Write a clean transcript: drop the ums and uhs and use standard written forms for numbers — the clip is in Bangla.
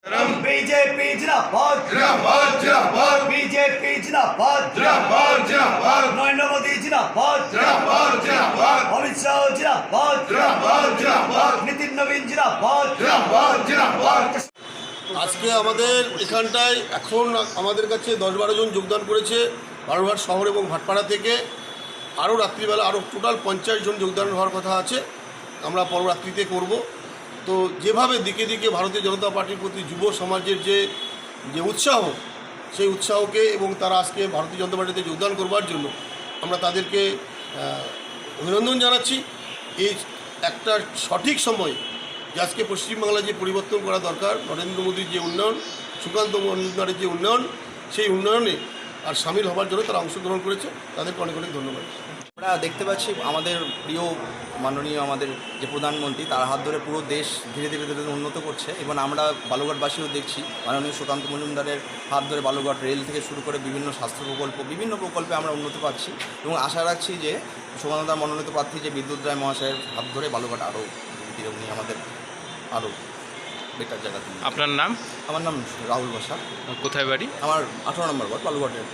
बीजेपी जिंदाबाद जिंदाबाद जिंदाबाद बीजेपी जिंदाबाद जिंदाबाद जिंदाबाद नरेंद्र मोदी जिंदाबाद जिंदाबाद जिंदाबाद अमित शाह जिंदाबाद जिंदाबाद जिंदाबाद नितिन नवीन जिंदाबाद जिंदाबाद जिंदाबाद। আজকে আমাদের এখানটায় এখন আমাদের কাছে 10-12 জন যোগদান করেছে বালুরঘাট শহর এবং ভাটপাড়া থেকে। আরও রাত্রিবেলা আরও টোটাল 50 জন যোগদান হওয়ার কথা আছে, আমরা পররাত্রিতে করব। তো যেভাবে দিকে দিকে ভারতীয় জনতা পার্টির প্রতি যুব সমাজের যে উৎসাহ, সেই উৎসাহকে এবং তারা আজকে ভারতীয় জনতা পার্টিতে যোগদান করবার জন্য আমরা তাদেরকে অভিনন্দন জানাচ্ছি। এই একটা সঠিক সময় যে আজকে পশ্চিমবাংলায় যে পরিবর্তন করা দরকার, নরেন্দ্র মোদীর যে উন্নয়ন, সুকান্ত মজুমদারের যে উন্নয়ন, সেই উন্নয়নে আর সামিল হবার জন্য তারা অংশগ্রহণ করেছে, তাদেরকে অনেক অনেক ধন্যবাদ। আমরা দেখতে পাচ্ছি আমাদের প্রিয় মাননীয় আমাদের যে প্রধানমন্ত্রী, তার হাত ধরে পুরো দেশ ধীরে ধীরে ধীরে উন্নত করছে এবং আমরা বালুরঘাটবাসীও দেখছি মাননীয় সুকান্ত মজুমদারের হাত ধরে বালুরঘাট রেল থেকে শুরু করে বিভিন্ন স্বাস্থ্য প্রকল্প, বিভিন্ন প্রকল্পে আমরা উন্নত পাচ্ছি এবং আশা রাখছি যে সুকান্ত মনোনীত প্রার্থী যে বিদ্যুৎ রায় মহাশয়ের হাত ধরে বালুরঘাট আরও ধীরে উনি আমাদের আরও বেটার জায়গাতে। আপনার নাম? আমার নাম রাহুল বসা। কোথায় বাড়ি? আমার 18 নম্বর ওয়ার্ড বালুরঘাটের।